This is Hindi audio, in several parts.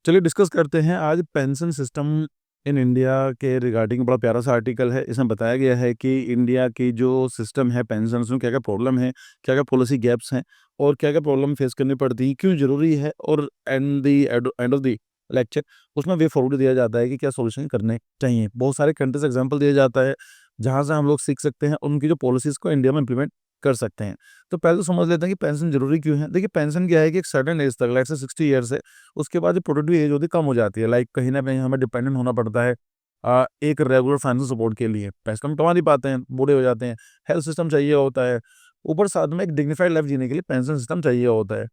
चलिए डिस्कस करते हैं आज पेंशन सिस्टम इन इंडिया के रिगार्डिंग। बड़ा प्यारा सा आर्टिकल है। इसमें बताया गया है कि इंडिया की जो सिस्टम है पेंशन में क्या-क्या प्रॉब्लम है, क्या-क्या पॉलिसी गैप्स हैं और क्या-क्या प्रॉब्लम फेस करनी पड़ती है, क्यों ज़रूरी है और एंड ऑफ द लेक्चर उसमें वे फॉरवर्ड दिया जाता है कि क्या सॉल्यूशन करने चाहिए। बहुत सारे कंट्रीज़ एग्ज़ाम्पल दिया जाता है, जहाँ से हम लोग सीख सकते हैं, उनकी जो पॉलिसीज़ को इंडिया में इम्प्लीमेंट कर सकते हैं। तो पहले तो समझ लेते हैं कि पेंशन ज़रूरी क्यों है। देखिए पेंशन क्या है कि एक सर्टेन एज तक लाइक से 60 ईयर्स है, उसके बाद जो प्रोडक्टिव एज होती है कम हो जाती है। लाइक कहीं न कहीं हमें डिपेंडेंट होना पड़ता है एक रेगुलर फाइनेंशियल सपोर्ट के लिए। पैसे हम कमा नहीं पाते हैं, बूढ़े हो जाते हैं, हेल्थ सिस्टम चाहिए होता है। ऊपर साथ में एक डिग्निफाइड लाइफ जीने के लिए पेंशन सिस्टम चाहिए होता है।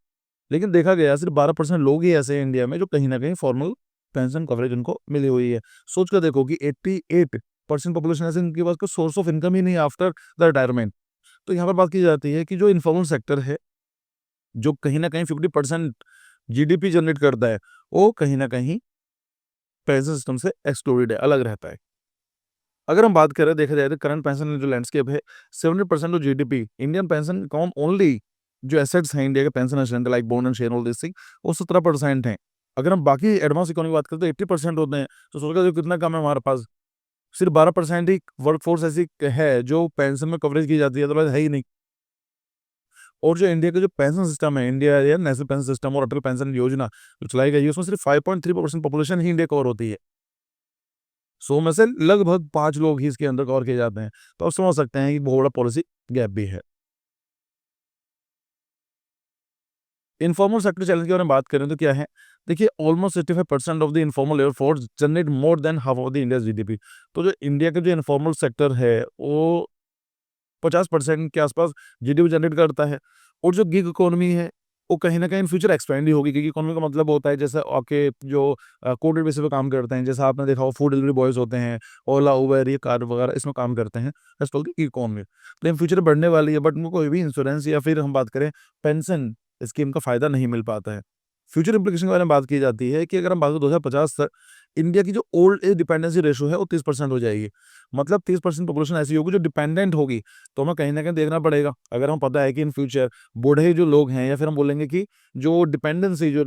लेकिन देखा गया सिर्फ 12% लोग ही ऐसे हैं इंडिया में जो कहीं न कहीं फॉर्मल पेंशन कवरेज उनको मिली हुई है। सोच कर देखो कि 88% पॉपुलेशन ऐसे इनके पास कोई सोर्स ऑफ इनकम ही नहीं है आफ्टर द रिटायरमेंट। तो यहाँ पर बात की जाती है कि जो इन्फॉर्मल सेक्टर है, जो कहीं न कहीं 50% जीडीपी जनरेट करता है, वो कहीं न कहीं पेंशन सिस्टम से एक्सक्लूडेड है, अलग रहता है। अगर हम बात करें देखा जाए तो करंट पेंशन जो लैंडस्केप है, 70% ऑफ जीडीपी इंडियन पेंशन कौन ओनली जो एसेट्स हैं इंडिया के pension asset like bond and share hold this thing, वो 17% हैं। अगर हम बाकी एडवांस इकोनॉमी की बात करें तो 80% होते हैं। तो सोच लो कितना कम है हमारे पास। सिर्फ 12% ही वर्कफोर्स ऐसी है जो पेंशन में कवरेज की जाती है, अदरवाइज़ है ही नहीं। और जो इंडिया का जो पेंशन सिस्टम है, इंडिया या नेशनल पेंशन सिस्टम और अटल पेंशन योजना जो चलाई गई है, उसमें सिर्फ 5.3% पॉपुलेशन ही इंडिया कवर होती है। 100 में से लगभग 5 लोग ही इसके अंदर कवर किए जाते हैं। तो आप समझ सकते हैं कि बहुत बड़ा पॉलिसी गैप भी है। इन्फॉर्मल सेक्टर चैलेंज के बारे में बात करें तो क्या है? देखिए almost 65% of the informal labour force generate more than half of the India's GDP. तो जो इंडिया का जो इन्फॉर्मल सेक्टर है, वो 50% के आसपास जीडीपी जनरेट करता है। और जो गिग इकोनॉमी है, वो कहीं न कहीं इन फ्यूचर एक्सपेंड ही होगी। गिग इकोनॉमी का मतलब होता है जैसे आपके जो कोटेड बेसिस पे काम करते हैं, जैसा आपने देखा हो फूड डिलीवरी बॉयज़ होते हैं, ओला, उबर ये कार वगैरह इसमें काम करते हैं। That's called gig economy. तो इन फ्यूचर बढ़ने वाली है, बट उनको कोई भी इंश्योरेंस या फिर हम बात करें पेंशन स्कीम का फ़ायदा नहीं मिल पाता है। फ्यूचर इम्प्लीकेशन के बारे में बात की जाती है कि अगर हम बात करें 2050 तक इंडिया की जो ओल्ड एज डिपेंडेंसी रेशियो है वो 30% हो जाएगी। मतलब 30% पॉपुलेशन ऐसी होगी जो डिपेंडेंट होगी। तो हमें कहीं न कहीं देखना पड़ेगा। अगर हमें पता है कि इन फ्यूचर बूढ़े जो लोग हैं या फिर हम बोलेंगे कि जो डिपेंडेंसी जो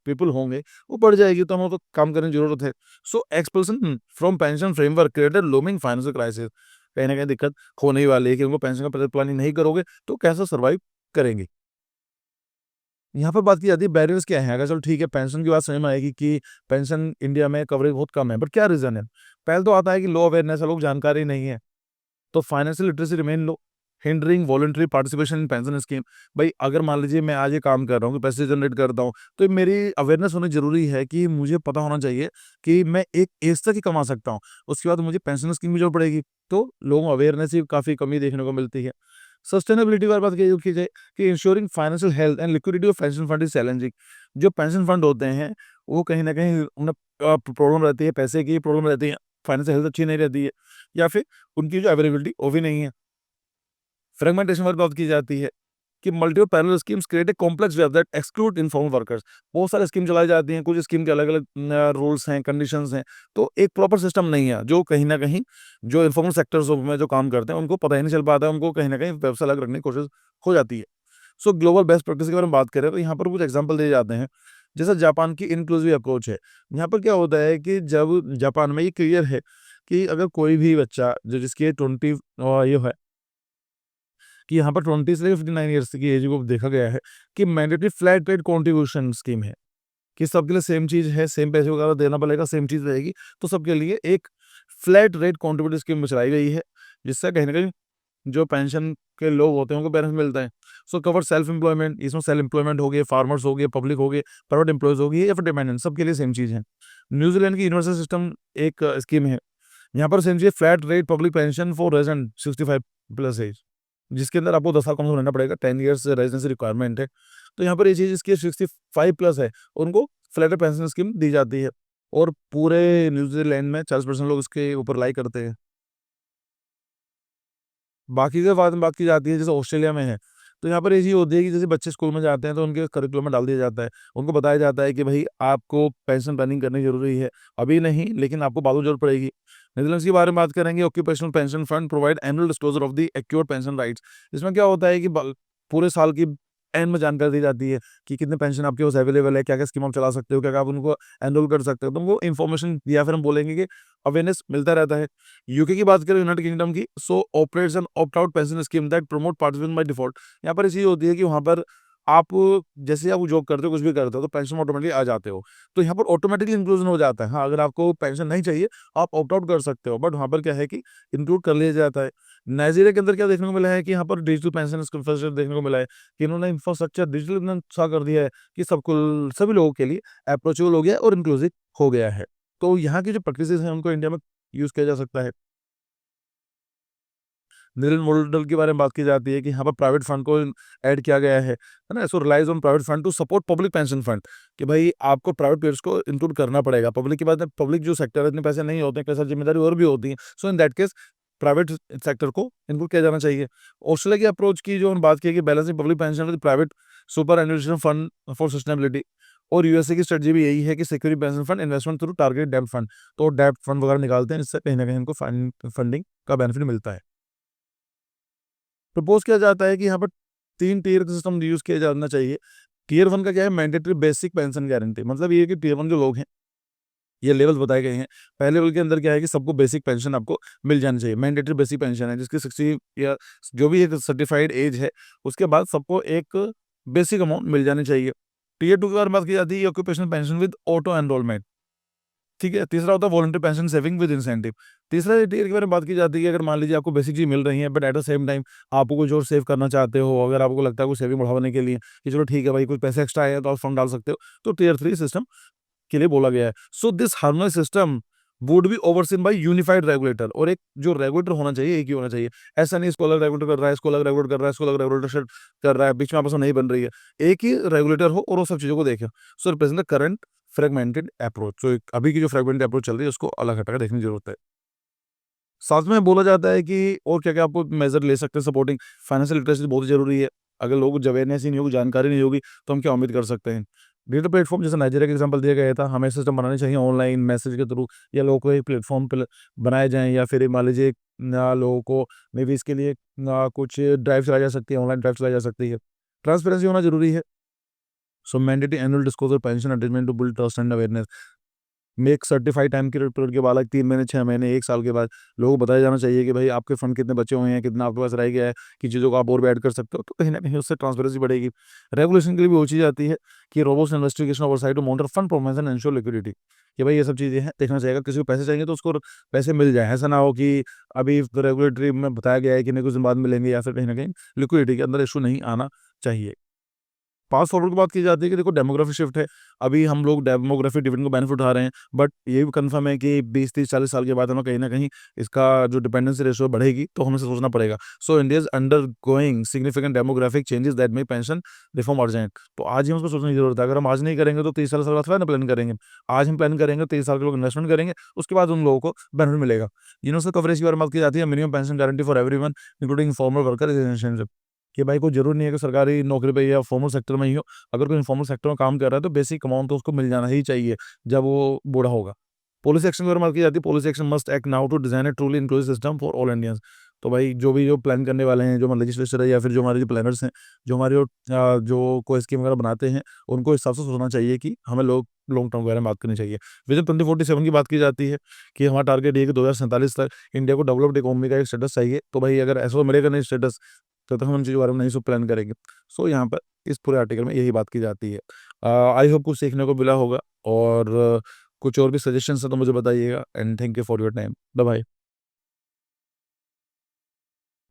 पीपल होंगे, वो बढ़ जाएगी, तो हमें तो काम करने की ज़रूरत है। So expulsion from pension framework created looming financial crisis. कहीं न कहीं दिक्कत होने ही वाली है कि उनको पेंशन का प्लानिंग नहीं करोगे, तो कैसे सर्वाइव करेंगे? यहाँ पर बात की जाती है बैरियर्स क्या हैं? अगर चलो ठीक है पेंशन की बात समझ में आएगी कि पेंशन इंडिया में कवरेज बहुत कम है, बट क्या रीज़न है? पहले तो आता है कि लो अवेयरनेस है, लोग जानकारी नहीं है। तो financial literacy remain low, hindering voluntary participation in pension scheme. भाई अगर मान लीजिए मैं आज ये काम कर रहा हूँ, पैसे जनरेट करता हूँ, तो मेरी अवेयरनेस होनी ज़रूरी है कि मुझे पता होना चाहिए कि मैं एक एज तक ही कमा सकता हूँ। उसके बाद मुझे पेंशन स्कीम की ज़रूरत पड़ेगी। तो लोगों में अवेयरनेस की काफ़ी कमी देखने को मिलती है। सस्टेनेबिलिटी की बात की जाए कि ensuring financial health and liquidity of pension fund is challenging. जो पेंशन फंड होते हैं, वो कहीं न कहीं उन्हें प्रॉब्लम रहती है, पैसे की प्रॉब्लम रहती है, फाइनेंशियल हेल्थ अच्छी नहीं रहती है या फिर उनकी जो अवेलेबिलिटी वो भी नहीं है। फ्रेगमेंटेशन की बात की जाती है कि multiple parallel schemes create a complex web that exclude informal workers. बहुत सारी स्कीम चलाई जाती हैं, कुछ स्कीम के अलग-अलग रूल्स हैं, कंडीशंस हैं, तो एक प्रॉपर सिस्टम नहीं है, जो कहीं न कहीं जो इन्फॉर्मल सेक्टर्स में जो काम करते हैं, उनको पता ही नहीं चल पाता है, उनको कहीं न कहीं वेब से अलग रखने की कोशिश हो जाती है। सो ग्लोबल बेस्ट प्रैक्टिस के बारे में बात करें तो यहाँ पर कुछ एग्जांपल दिए जाते हैं। जैसे जापान की इन्क्लूसिव अप्रोच है। यहाँ पर क्या होता है कि जब जापान में ये क्लियर है कि अगर कोई भी बच्चा जो जिसकी एज 20 ये है कि यहाँ पर 20 से 59 ईयर्स की एज को देखा गया है कि mandatory flat rate contribution scheme है कि सबके लिए सेम चीज़ है, सेम पैसे वगैरह देना पड़ेगा, सेम चीज़ रहेगी। तो सबके लिए एक फ्लैट रेट कंट्रीब्यूशन स्कीम चलाई गई है, जिससे कहीं न कहीं जो पेंशन के लोग होते हैं उनको बेनिफिट मिलता है। सो कवर सेल्फ एम्प्लॉयमेंट, इसमें सेल्फ एम्प्लॉयमेंट हो गए, फार्मर्स हो गए, पब्लिक हो गए, प्राइवेट एम्प्लॉइज़ हो गए या फिर डिपेंडेंट, सबके लिए सेम चीज़ है। न्यूज़ीलैंड की यूनिवर्सल सिस्टम एक स्कीम है। यहाँ पर सेम चीज़ flat rate public pension for resident 65 plus age, जिसके अंदर आपको 10 साल कम से कम रहना पड़ेगा, 10 इयर्स रेजिडेंसी रिक्वायरमेंट है। तो यहाँ पर ये चीज़ इसकी 65 प्लस है, उनको फ्लैट पेंशन स्कीम दी जाती है और पूरे न्यूज़ीलैंड में 40% लोग इसके ऊपर अप्लाई करते हैं। बाकी के बाद में बात की जाती है जैसे ऑस्ट्रेलिया में है, तो यहाँ पर ये चीज़ होती है कि जैसे बच्चे स्कूल में जाते हैं तो उनके करिकुलम में डाल दिया जाता है। उनको बताया जाता है कि भई आपको पेंशन प्लानिंग करनी ज़रूरी है। अभी नहीं लेकिन आपको बाद में ज़रूरत पड़ेगी। नेदरलैंड्स के बारे में बात करेंगे, occupational pension fund provide annual disclosure of the accrued pension rights. इसमें क्या होता है कि ब पूरे साल की एंड में जानकारी दी जाती है कि कितने पेंशन आपके पास अवेलेबल है, क्या-क्या स्कीम आप चला सकते हो, क्या-क्या आप उनको एनरोल कर सकते हो। तो वो इन्फॉर्मेशन या फिर हम बोलेंगे कि अवेयरनेस मिलता रहता है। यूके की बात करें, यूनाइटेड किंगडम की, so operates an opt out pension scheme that promote participation by default. यहाँ पर ये चीज़ होती है कि वहाँ पर आप जैसे ही आप जॉब करते हो, कुछ भी करते हो, तो पेंशन में ऑटोमेटिकली आ जाते हो। तो यहाँ पर ऑटोमेटिकली इंक्लूजन हो जाता है। हाँ, अगर आपको पेंशन नहीं चाहिए, आप ऑप्ट आउट कर सकते हो, बट वहाँ पर क्या है कि इंक्लूड कर लिया जाता है। नाइजीरिया के अंदर क्या देखने को मिला है कि यहाँ पर डिजिटल पेंशन इंफ्रास्ट्रक्चर देखने को मिला है कि इन्होंने इंफ्रास्ट्रक्चर डिजिटल इतना अच्छा कर दिया है कि सभी लोगों के लिए अप्रोचेबल हो गया है और इंक्लूसिव हो गया है। तो यहाँ की जो प्रैक्टिसेस हैं, उनको इंडिया में यूज़ किया जा सकता है। नील मॉडल के बारे में बात की जाती है कि यहाँ पर प्राइवेट फंड को ऐड किया गया है ना? So relies on private fund to support public pension fund, कि भाई आपको प्राइवेट पेयर्स को इंक्लूड करना पड़ेगा। पब्लिक की बात है, पब्लिक जो सेक्टर है, इतने पैसे नहीं होते हैं, कई सारी जिम्मेदारी और भी होती है। So in that case private sector को इंक्लूड किया जाना चाहिए। ऑस्ट्रेलिया की अप्रोच की जो हम बात की कि balancing public pension with private superannuation fund for sustainability, और यूएसए की स्ट्रेटजी भी यही है कि security pension fund investment through target डेब्ट फंड, तो डेब्ट फंड वगैरह निकालते हैं, इससे कहीं ना कहीं इनको फंडिंग का बेनिफिट मिलता है। प्रपोज किया जाता है कि यहाँ पर 3 टियर का सिस्टम यूज़ किया जाना चाहिए। टियर 1 का क्या है, मैंडेटरी बेसिक पेंशन गारंटी, मतलब ये है कि टियर 1 जो लोग हैं, ये लेवल्स बताए गए हैं। पहले लेवल के अंदर क्या है कि सबको बेसिक पेंशन आपको मिल जानी चाहिए। मैंडेटरी बेसिक पेंशन है जिसकी 60 या जो भी एक सर्टिफाइड एज है, उसके बाद सबको एक बेसिक अमाउंट मिल जानी चाहिए। टियर 2 के बारे में बात की जाती है, occupational pension with auto enrolment. ठीक है, तीसरा होता है voluntary pension saving with incentive. तीसरा टियर के बारे में बात की जाती है, अगर मान लीजिए आपको बेसिक चीज़ मिल रही है, but at the same time आपको कुछ और सेव करना चाहते हो, अगर आपको लगता है कुछ सेविंग बढ़ाने के लिए कि चलो ठीक है भाई, कुछ पैसे एक्स्ट्रा आए तो आप फंड डाल सकते हो, तो टियर 3 सिस्टम के लिए बोला गया है। So this harmonize system would be overseen by unified regulator, और एक जो रेगुलेटर होना चाहिए, एक ही होना चाहिए। ऐसा नहीं इसको अलग रेगुलेटर कर रहा है, इसको अलग रेगुलेट कर रहा है, इसको अलग रेगुलेटर कर रहा है, बीच में आपस में नहीं बन रही है। एक ही रेगुलेटर हो और वो सब चीज़ों को देखे। So represent the current fragmented approach. So अभी की जो फ्रेगमेंटेड अप्रोच चल रही है, उसको अलग हटा के देखने की जरूरत है। साथ में बोला जाता है कि और क्या-क्या आपको मेजर ले सकते हैं सपोर्टिंग, फाइनेंशियल लिटरेसी बहुत ज़रूरी है। अगर लोगों को अवेयरनेस ही नहीं होगी, जानकारी नहीं होगी, तो हम क्या उम्मीद कर सकते हैं। डिजिटल प्लेटफ़ॉर्म जैसे नाइजीरिया का एग्ज़ाम्पल दिया गया था, हमें सिस्टम बनाने चाहिए ऑनलाइन मैसेज के थ्रू, या लोगों को एक प्लेटफ़ॉर्म पे बनाए जाएँ, या फिर मान लीजिए लोगों को मे बी इसके लिए कुछ ड्राइव चलाई जा सकती है, ऑनलाइन ड्राइव चलाई जा सकती है। ट्रांसपेरेंसी होना ज़रूरी है। So mandatory annual disclosure pension attainment to build trust and awareness. Make certified time period के बाद 3 महीने, 6 महीने, 1 साल के बाद लोगों को बताया जाना चाहिए कि भाई आपके फंड कितने बचे हुए हैं, कितना आपके पास रह गया है, किन चीज़ों को आप और भी ऐड कर सकते हो। तो कहीं न कहीं उससे ट्रांसपेरेंसी बढ़ेगी। रेगुलेशन के लिए भी वो चीज़ आती है कि robust investigation oversight to monitor fund performance and ensure liquidity, कि भाई ये सब चीज़ें हैं, देखना चाहिए। किसी को पैसे चाहिए तो उसको पैसे मिल जाएँ। ऐसा ना हो कि अभी रेगुलेटरी में बताया गया है कि नहीं कुछ दिन बाद मिलेंगे, या फिर कहीं न कहीं लिक्विडिटी के अंदर इश्यू नहीं आना चाहिए। फास्ट फॉरवर्ड की बात की जाती है कि देखो डेमोग्राफी शिफ्ट है। अभी हम लोग डेमोग्राफी डिविडेंड को बेनिफिट उठा रहे हैं, बट ये भी कन्फर्म है कि 20, 30, 40 साल के बाद हमें कहीं न कहीं इसका जो डिपेंडेंसी रेशियो बढ़ेगी, तो हमें इसे सोचना पड़ेगा। So India is undergoing significant demographic changes that make pension reform urgent. तो आज ही हमको सोचने की ज़रूरत है। अगर हम आज नहीं करेंगे, तो 30 साल बाद थोड़ी ना प्लान करेंगे। आज हम प्लान करेंगे, 30 साल के लोग इन्वेस्टमेंट करेंगे, उसके बाद उन लोगों को बेनिफिट मिलेगा। यूनिवर्सल कवरेज के बारे में बात की जाती है, minimum pension guarantee for everyone including farmer worker relationship, कि भाई कोई ज़रूरी नहीं है कि सरकारी नौकरी पे या फॉर्मल सेक्टर में ही हो। अगर कोई इन्फॉर्मल सेक्टर में काम कर रहा है, तो बेसिक अमाउंट तो उसको मिल जाना ही चाहिए जब वो बूढ़ा होगा। पॉलिसी एक्शन की अगर बात की जाती है, policy action must act now to design a truly inclusive system for all Indians. तो भाई जो प्लान करने वाले हैं, जो हमारे लेजिस्लेचर है, या फिर जो हमारे जो प्लानर्स हैं, जो हमारे जो कोई स्कीम वगैरह बनाते हैं, उनको इस हिसाब से सोचना चाहिए कि हमें लॉन्ग टर्म वगैरह में बात करनी चाहिए। विज़न 2047 की बात की जाती है कि हमारा टारगेट ये है कि 2047 तक इंडिया को डेवलप्ड इकोनॉमी का एक स्टेटस चाहिए। तो भाई अगर ऐसा तो मिलेगा नहीं स्टेटस, तब तक हम उन चीज़ों के बारे में नहीं प्लान करेंगे। सो यहाँ पर इस पूरे आर्टिकल में यही बात की जाती है। आई होप कुछ सीखने को मिला होगा, और कुछ और भी सजेशंस हैं तो मुझे बताइएगा, and thank you for your time. Bye bye.